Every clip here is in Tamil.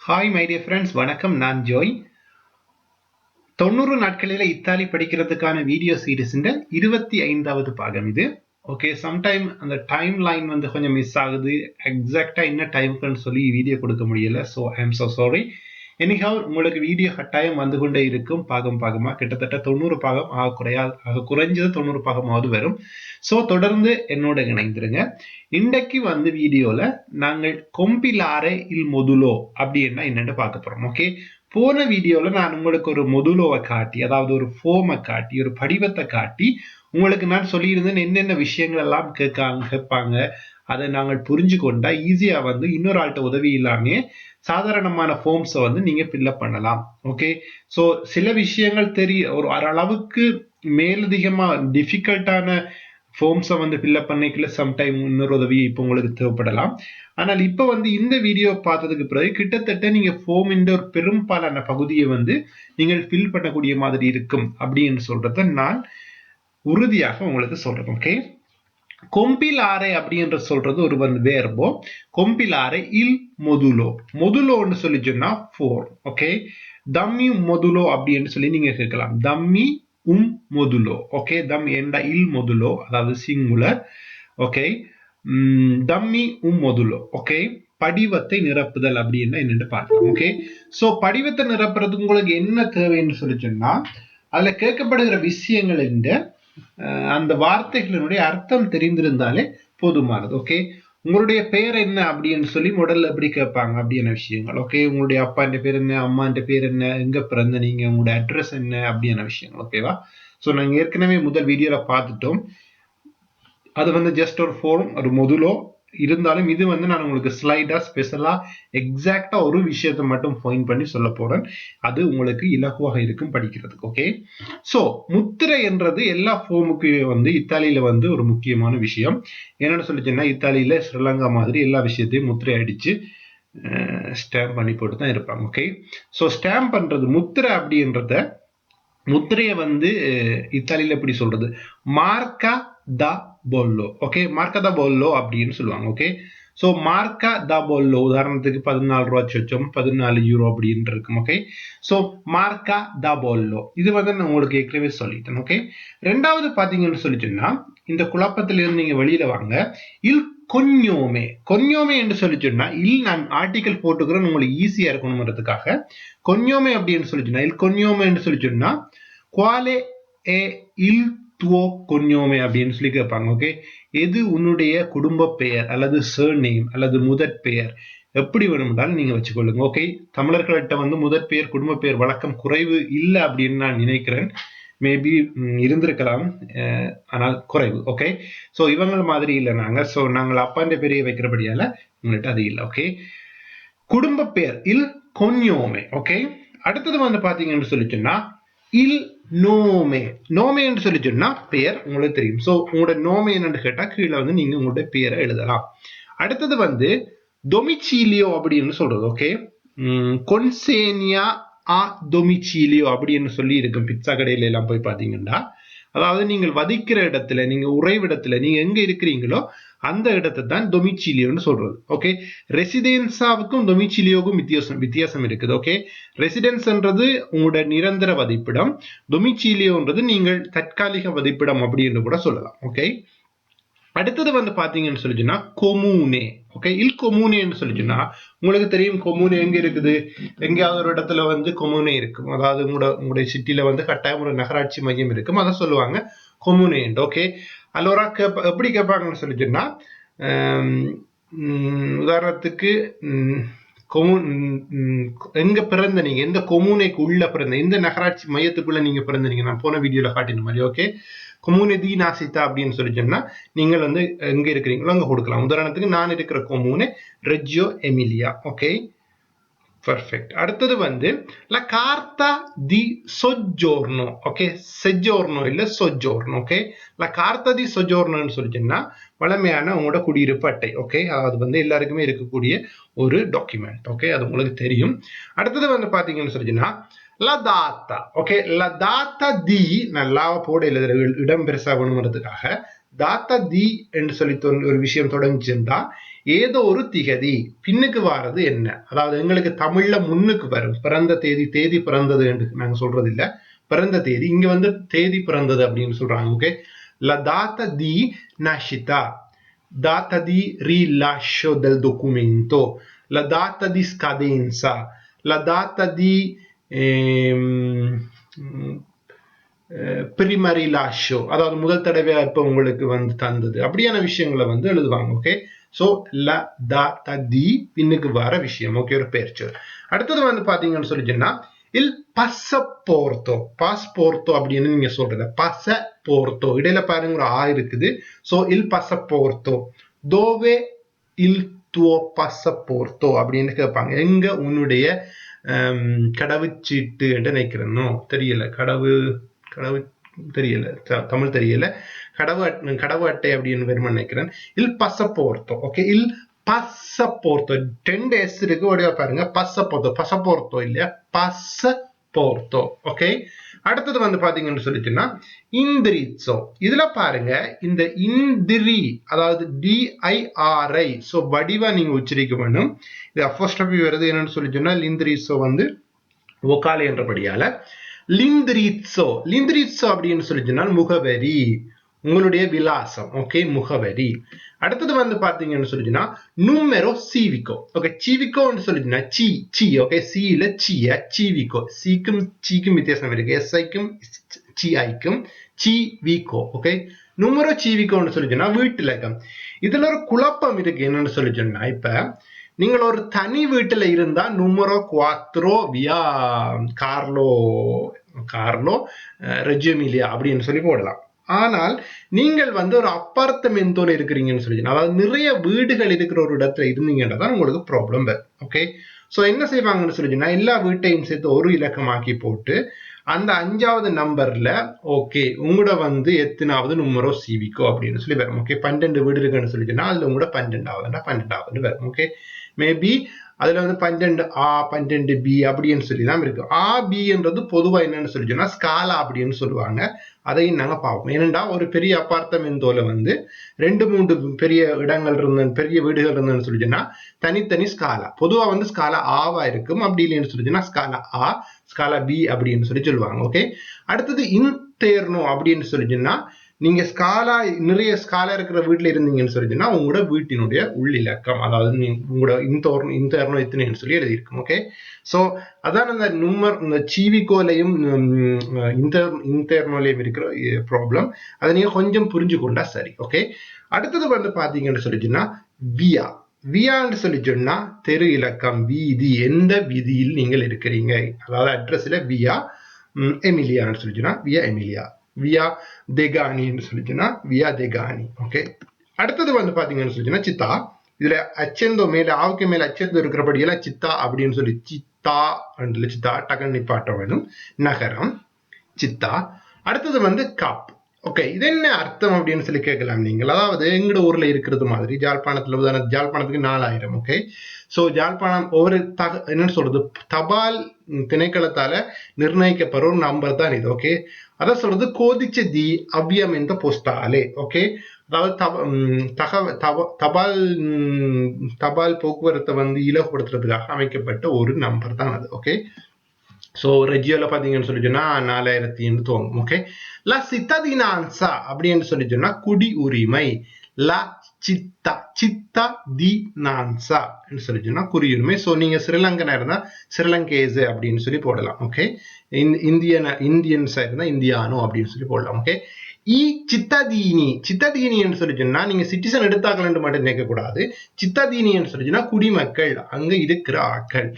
ஹாய் மை டியர் ஃப்ரெண்ட்ஸ், வணக்கம். நான் ஜோய். 90 நாட்களில் இத்தாலி படிக்கிறதுக்கான வீடியோ சீரிஸின் 25வது பாகம் இது. ஓகே, சம்டைம் அந்த டைம் லைன் வந்து கொஞ்சம் மிஸ் ஆகுது. எக்ஸாக்டா என்ன டைமுக்குன்னு சொல்லி வீடியோ கொடுக்க முடியல. So I am so sorry. Anyhow, உங்களுக்கு வீடியோ கட்டாயம் வந்து கொண்டே இருக்கும். பாகமா கிட்டத்தட்ட 90 பாகம் ஆக குறைஞ்சது 90 பாகமாவது வரும். ஸோ தொடர்ந்து என்னோட இணைந்துருங்க. இன்றைக்கு வந்து வீடியோல நாங்கள் கொம்பிலாரே இல் மொதுலோ அப்படின்னா என்னன்னு பார்க்க போறோம். ஓகே, போன வீடியோல நான் உங்களுக்கு ஒரு மொதுலோவை காட்டி, அதாவது ஒரு ஃபோமை காட்டி, ஒரு படிவத்தை காட்டி உங்களுக்கு நான் சொல்லியிருந்தேன் என்னென்ன விஷயங்கள் எல்லாம் கேட்பாங்க, அதை நாங்கள் புரிஞ்சு கொண்டா ஈஸியா வந்து இன்னொரு ஆள்கிட்ட உதவி இல்லாமே சாதாரணமான ஃபார்ம்ஸை வந்து நீங்க ஃபில்அப் பண்ணலாம். ஓகே, ஸோ சில விஷயங்கள் ஒரு அளவுக்கு மேலதிகமா டிஃபிகல்ட்டான ஃபார்ம்ஸை வந்து ஃபில்அப் பண்ணிக்கல சம்டைம் இன்னொரு உதவி இப்போ உங்களுக்கு தேவைப்படலாம். ஆனால் இப்போ வந்து இந்த வீடியோ பார்த்ததுக்கு பிறகு கிட்டத்தட்ட நீங்க ஃபார்மின் ஒரு பெரும்பாலான பகுதியை வந்து நீங்கள் ஃபில் பண்ணக்கூடிய மாதிரி இருக்கும் அப்படின்னு சொல்றத நான் உறுதியாக உங்களுக்கு சொல்றேன். ஓகே, கொம்பிலாரே அப்படின்ற சொல்றது ஒரு வந்து வேர்போ. கொம்பிலாரே இல் மொதுலோ. மொதுலோன்னு சொல்லி சொன்னா ஃபோர். ஓகே, தம்மி மொதுலோ அப்படின்னு சொல்லி நீங்க கேட்கலாம். தம்மி மொதுலோ. ஓகே, தம் என்ற இல் மொதுலோ, அதாவது சிங்குலர். ஓகே, தம்மி மொதுலோ. ஓகே, படிவத்தை நிரப்புதல் அப்படின்னா என்னன்னு பார்க்கலாம். ஓகே, சோ படிவத்தை நிரப்புறதுக்கு உங்களுக்கு என்ன தேவைன்னு சொல்லி சொன்னா அதுல கேட்கப்படுகிற விஷயங்கள் அந்த வார்த்தைகளினுடைய அர்த்தம் தெரிந்திருந்தாலே போதுமானது. ஓகே, உங்களுடைய பெயர் என்ன அப்படின்னு சொல்லி முதல்ல எப்படி கேட்பாங்க அப்படியான விஷயங்கள். ஓகே, உங்களுடைய அப்பான்ற பேர் என்ன, அம்மான்ற பேர் என்ன, எங்க பிறந்த நீங்க, உங்களுடைய அட்ரஸ் என்ன அப்படியான விஷயங்கள். ஓகேவா? ஸோ நாங்கள் ஏற்கனவே முதல் வீடியோல பார்த்துட்டோம். அது வந்து ஜஸ்ட் ஒரு ஃபார்ம், ஒரு மொதுலோ இருந்தாலும் இது வந்து நான் உங்களுக்கு ஸ்லைடா ஸ்பெஷலா எக்ஸாக்டா ஒரு விஷயத்தை மட்டும் பாயிண்ட் பண்ணி சொல்ல போறேன். அது உங்களுக்கு இலகுவாக இருக்கும் படிக்கிறதுக்கு. ஓகே, சோ முத்திரை என்றது எல்லா ஃபார்முக்கு வந்து இத்தாலியில வந்து ஒரு முக்கியமான விஷயம். என்னன்னு சொல்லிச்சுன்னா இத்தாலியில ஸ்ரீலங்கா மாதிரி எல்லா விஷயத்தையும் முத்திரை அடிச்சு ஸ்டாம்ப் பண்ணி போட்டு தான் இருப்பாங்க. ஓகே, சோ ஸ்டாம்ப் பண்றது முத்திரை அப்படின்றத முத்திரையை வந்து இத்தாலியில எப்படி சொல்றது, மார்க்கா தா பொல்லோ. ஓகே, மார்க்கா தா பொல்லோ அப்படின்னு சொல்லுவாங்க. ஓகே, ஸோ மார்க்கா தா பொல்லோ உதாரணத்துக்கு 14 ரூபா சொச்சம் 14 யூரோ அப்படின்னு இருக்கும். ஓகே, ஸோ மார்க்கா தா பொல்லோ இது வந்து நான் உங்களுக்கு ஏற்கனவே சொல்லிட்டேன். ஓகே, ரெண்டாவது பாத்தீங்கன்னு சொல்லிச்சுன்னா இந்த குழப்பத்திலிருந்து நீங்க வெளியில வாங்க. இல் கொன்யோமே. கொன்யோமே என்று சொல்லி சொன்னா நான் ஆர்டிகல் போட்டுக்கிறேன் உங்களுக்கு ஈஸியா இருக்கணும்ன்றதுக்காக. கொன்யோமே அப்படின்னு சொல்லி சொன்னா இல் கொன்யோமே என்று சொல்லி சொன்னா குவாலே ஏ இல் துவோ கொன்யோமே அப்படின்னு சொல்லி கேட்பாங்க. ஓகே, எது உன்னுடைய குடும்ப பெயர் அல்லது சர்நேம் அல்லது முதற் பெயர், எப்படி வேணும்னாலும் நீங்க வச்சுக்கொள்ளுங்க. ஓகே, தமிழர்கள்ட்ட வந்து முதற் பெயர் குடும்ப பெயர் வழக்கம் குறைவு இல்லை அப்படின்னு நான் நினைக்கிறேன். மேபி இருந்திருக்கலாம், ஆனால் குறைவு. ஓகே, ஸோ இவங்க மாதிரி இல்லை நாங்க. ஸோ நாங்கள் அப்பாண்ட பெரிய வைக்கிறபடியால உங்கள்கிட்ட அது இல்லை. ஓகே, குடும்ப பெயர் இல் கொன்யோமே. ஓகே, அடுத்தது வந்து பாத்தீங்கன்னு சொல்லிச்சுன்னா இல் நோமே. நோமே என்று சொல்லி சொன்னா பெயர் உங்களுக்கு தெரியும். சோ உங்களோட நோமே என்னன்னு கேட்டா கீழே வந்து நீங்க உங்களுடைய பெயரை எழுதலாம். அடுத்தது வந்து டொமிச்சீலியோ அப்படின்னு சொல்றது. ஓகே, கொன்சேனியா ஆ டொமிச்சீலியோ அப்படின்னு சொல்லி இருக்கும் பிட்சா கடையில எல்லாம் போய் பாத்தீங்கன்னா, அதாவது நீங்கள் வதிக்கிற இடத்துல, நீங்க உறைவிடத்துல நீங்க எங்க இருக்கிறீங்களோ அந்த இடத்தை தான் டொமிச்சீலியோன்னு சொல்றது. ஓகே, ரெசிடென்ஸாவுக்கும் டொமிச்சீலியோவுக்கும் வித்தியாசம் இருக்குது. ஓகே, ரெசிடென்ஸ்ன்றது உங்களோட நிரந்தர வதிப்பிடம், டொமிச்சீலியோன்றது நீங்கள் தற்காலிக வதிப்பிடம் அப்படின்னு கூட சொல்லலாம். ஓகே, அடுத்தது வந்து பாத்தீங்கன்னு சொல்லிச்சுன்னா கொமூனே. ஓகே, இல் கொமூனேன்னு சொல்லிச்சுன்னா உங்களுக்கு தெரியும் கொமூனே எங்க இருக்குது, எங்கேயாவது ஒரு இடத்துல வந்து கொமூனே இருக்கும். அதாவது உங்களுடைய சிட்டில வந்து கட்டாயம் ஒரு நகராட்சி மையம் இருக்கும், அதை சொல்லுவாங்க கொமூனே. ஓகே, அல்லோரா எப்படி கேட்பாங்கன்னு சொல்லிச்சுன்னா உதாரணத்துக்கு எங்க பிறந்த நீங்க, எந்த கொமூனைக்கு உள்ள பிறந்த, எந்த நகராட்சி மையத்துக்குள்ள நீங்க பிறந்தீங்க, நான் போன வீடியோல காட்டின மாதிரி. ஓகே, கொமூனே தி நாசித்தா அப்படின்னு சொல்லிச்சோம்னா நீங்கள் வந்து எங்க இருக்கிறீங்களோ அங்க கொடுக்கலாம். உதாரணத்துக்கு நான் இருக்கிற கொமூனே ரெஜியோ எமிலியா. Okay, perfect. அடுத்தது வந்து la carta di soggiorno. Okay, செஜோர்னோ இல்ல சொஜோர்னோ. ஓகே, la carta di soggiornoன்னு சொல்லிச்சோம்னா வளமையான உங்களோட குடியிருப்பு அட்டை. ஓகே, அது வந்து எல்லாருக்குமே இருக்கக்கூடிய ஒரு டாக்குமெண்ட். ஓகே, அது உங்களுக்கு தெரியும். அடுத்தது வந்து பாத்தீங்கன்னு சொல்லிச்சுன்னா la data. Okay, la data di நல்லா போட எழுதுற இடம் பெருசாகணுங்கிறதுக்காக தாத்தா தி என்று சொல்லி ஒரு விஷயம் தொடங்கிச்சிருந்தா ஏதோ ஒரு திகதி பின்னுக்கு வாரது என்ன, அதாவது எங்களுக்கு தமிழ்ல முன்னுக்கு வரும் பிறந்த தேதி, தேதி பிறந்தது என்று நாங்க சொல்றது இல்ல, பிறந்த தேதி இங்க வந்து தேதி பிறந்தது அப்படின்னு சொல்றாங்க. Okay, la data di nascita, data di rilascio del documento, la data di scadenza, la data di prima rilascio, அதாவது முதல் தடவை இப்ப உங்களுக்கு வந்து தந்தது அப்படியான விஷயங்களை வந்து எழுதுவாங்க. Okay, so la data di பின்னுக்கு வர விஷயம். ஓகே, ஒரு பெயர்ச்சொல். அடுத்தது வந்து பாத்தீங்கன்னு சொல்லிச்சுன்னா il passaporto, பாஸ்போர்ட்டோ அப்படின்னு நீங்க சொல்றது, passaporto இடையில பாருங்க ஒரு ஆ இருக்குது. So il passaporto, dove il tuo passaporto அப்படின்னு கேட்பாங்க. எங்க உன்னுடைய கடவுச்சீட்டு என்று நினைக்கிறேனோ தெரியல, கடவு தெரியல, தமிழ் தெரியல, கடவு அட்டை அப்படின்னு வேறு நினைக்கிறேன். il passaporto. Okay, il passaporto 10 s இருக்கு, ஓடியா பாருங்க, passaporto, passaporto இல்லையா, passaporto. ஓகே, அடுத்தது வந்து பாத்தீங்கன்னு சொல்லிட்டுன்னா indirizzo. இதுல பாருங்க இந்த இந்திரி, அதாவது DIRI, சோ வடிவா நீங்க உச்சரிக்க வேண்டும். இது அப்போஸ்ட்ரோபி வருது என்னன்னு சொல்லிட்டுன்னா indirizzo வந்து வோகால் என்றபடியால லிந்திரிட்சோ. லிந்திரிட்சோ அப்படின்னு சொல்லிச்சுன்னா முகவரி, உங்களுடைய விலாசம். ஓகே, முகவரி. அடுத்தது வந்து பாத்தீங்கன்னு சொல்லிச்சுன்னா நுமெரோ சிவிகோ. ஓகே, சிவிகோன்னு சொல்லிச்சுன்னா சி. ஓகே, சில சிய சிவிகோ, சிக்கும் சிக்கும் வித்தியாசம் இருக்கு, எஸ்ஐக்கும் சிஐக்கும் சிவிகோ. ஓகே, நுமெரோ சிவிகோன்னு சொல்லிச்சுன்னா வீட்டிலக்கம். இதுல ஒரு குழப்பம் இருக்கு, என்னன்னு சொல்லிச்சுன்னா இப்ப நீங்கள் ஒரு தனி வீட்டுல இருந்தா நுமரோ குவாத்ரோ வியா கார்லோ ரெஜியோ எமிலியா அப்படின்னு சொல்லி போடலாம். ஆனால் நீங்கள் வந்து ஒரு அப்பார்ட்மெண்டோல இருக்கிறீங்கன்னு சொல்லி, அதாவது நிறைய வீடுகள் இருக்கிற ஒரு இடத்துல இருந்தீங்கன்னா தான் உங்களுக்கு ப்ராப்ளம் வரும். ஓகே, சோ என்ன செய்வாங்கன்னு சொல்லிச்சுன்னா எல்லா வீட்டையும் சேர்த்து ஒரு இலக்கமாக்கி போட்டு அந்த 5வது நம்பர்ல ஓகே உங்களோட வந்து எத்தனாவது நுமரோ சிவிகோ அப்படின்னு சொல்லி வரும். ஓகே, 12 வீடு இருக்குன்னு சொல்லிச்சுன்னா அதுல உங்களோட 12வது வரும். ஓகே, மேபி அதுல வந்து 12A 12B அப்படின்னு சொல்லி தான் இருக்கு. AB பொதுவா என்னன்னு சொல்லிச்சோன்னா ஸ்காலா அப்படின்னு சொல்லுவாங்க. அதையும் நாங்க பார்ப்போம். ஏனென்றா ஒரு பெரிய அபார்ட்மெண்டோல வந்து 2-3 பெரிய இடங்கள் பெரிய வீடுகள் இருந்ததுன்னு சொல்லிச்சுன்னா தனித்தனி ஸ்காலா, பொதுவா வந்து ஸ்காலா ஆவா இருக்கும். அப்படி இல்லைன்னு சொல்லிச்சுன்னா ஸ்காலா A, ஸ்காலா B அப்படின்னு சொல்லி சொல்லுவாங்க. ஓகே, அடுத்தது இன்டெர்னோ அப்படின்னு சொல்லிச்சுன்னா நீங்க நிறைய ஸ்காலா இருக்கிற வீட்டுல இருந்தீங்கன்னு சொல்லிச்சுன்னா உங்களோட வீட்டினுடைய உள்ளிலக்கம், அதாவது உங்களோட இன்டெர்னோ எத்தனைன்னு சொல்லி எழுதியிருக்கும். ஓகே, சோ அதான் இந்த சிவிகோலையும் இன்டெர்னோலையும் இருக்கிற ப்ராப்ளம். அதை நீங்க கொஞ்சம் புரிஞ்சு கொண்டா சரி. ஓகே, அடுத்தது வந்து பாத்தீங்கன்னு சொல்லிச்சுன்னா வியான்னு சொல்லி சொன்னா தெரு இலக்கம், வீதி, எந்த வீதியில் நீங்கள் இருக்கிறீங்க, அதாவது அட்ரஸ்ல வியா எமிலியான்னு சொல்லிச்சுன்னா வியா எமிலியா, வியா தெகானின்னு சொல்லிச்சுன்னா வியா தெகானி. ஓகே, அடுத்தது வந்து பாத்தீங்கன்னு சொல்லிச்சுன்னா சித்தா. இதுல அச்சந்தோ மேல ஆவுக்கு மேல அச்சந்தோ இருக்கிறபடியெல்லாம் சித்தா அப்படின்னு சொல்லி சித்தா டகன் நிப்பாட்ட வேணும், நகரம் சித்தா. அடுத்தது வந்து காப். ஓகே, இது என்ன அர்த்தம் அப்படின்னு சொல்லி கேட்கலாம் நீங்கள். அதாவது எங்கட ஊர்ல இருக்கிறது மாதிரி ஜாழ்ப்பாணத்துல உதாரணம் ஜாழ்ப்பாணத்துக்கு 4000. ஓகே, சோ ஜாழ்ப்பாணம் ஒவ்வொரு என்னன்னு சொல்றது தபால் திணைக்களத்தால நிர்ணயிக்கப்படுற ஒரு நம்பர் தான் இது. ஓகே, அதான் சொல்றது கோதிச்ச தி அவ்வியமெந்த போஸ்டாலே. ஓகே, அதாவது தபால் போக்குவரத்தை வந்து இலகுபடுத்துறதுக்காக அமைக்கப்பட்ட ஒரு நம்பர் தான் அது. ஓகே, சோ ரெஜியோல பாத்தீங்கன்னு சொல்லி சொன்னா 4000 தோணும். ஓகே, லா சித்தாதினான்சா அப்படின்னு சொல்லி சொன்னா குடி உரிமை, லா சித்தா தி நான்சா சொல்லி சொன்னா குடியுரிமை. சோ நீங்க ஸ்ரீலங்கனா இருந்தா ஸ்ரீலங்கேஸ் அப்படின்னு சொல்லி போடலாம். ஓகே, இந்தியன்ஸா இருந்தா இந்தியானோ அப்படின்னு சொல்லி போடலாம். ஓகே, சித்தாதீனின்னு சொல்லி சொன்னா நீங்க சிட்டிசன் எடுத்தாக்கலன்னு மட்டும் நினைக்க கூடாது. சித்தாதீனின்னு சொல்லி சொன்னா குடிமக்கள், அங்க இருக்கிற ஆக்கள்.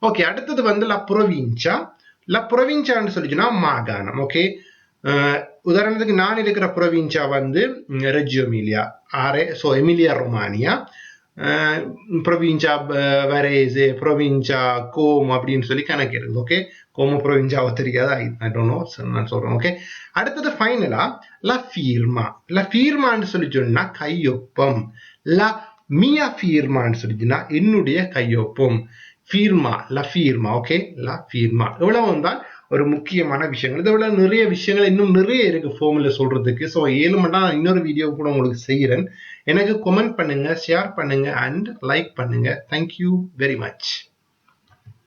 ஓகே, அடுத்தது வந்து லா புரோவின்சான்னு சொல்லிச்சுன்னா மாகாணம். ஓகே, உதாரணத்துக்கு நான் இருக்கிற புரோவின்சா வந்து Reggio Emilia, so Emilia Romagna, provincia Varese, provincia Como அப்படின்னு சொல்லி கணக்கு இருக்கு. ஓகே, கோமோ ப்ரொவின்சாவோ தெரியாதா, ஐ டோன்ட் நோ, நான் சொல்றேன். ஓகே, அடுத்தது ஃபைனலா லா ஃபீர்மான்னு சொல்லி சொன்னா கையொப்பம். லா மியா ஃபீர்மான்னு சொல்லிச்சுன்னா என்னுடைய கையொப்பம். ஃபீர்மா, லா ஃபீர்மா. ஓகே, லா ஃபீர்மா. எவ்வளவு வந்தால் ஒரு முக்கியமான விஷயங்கள். இதை விட நிறைய விஷயங்கள் இன்னும் நிறைய இருக்கு ஃபார்முலா சொல்றதுக்கு. ஸோ ஏழுமண்டா இன்னொரு வீடியோ கூட உங்களுக்கு செய்கிறேன். எனக்கு கமெண்ட் பண்ணுங்க, ஷேர் பண்ணுங்க அண்ட் லைக் பண்ணுங்க. Thank you very much.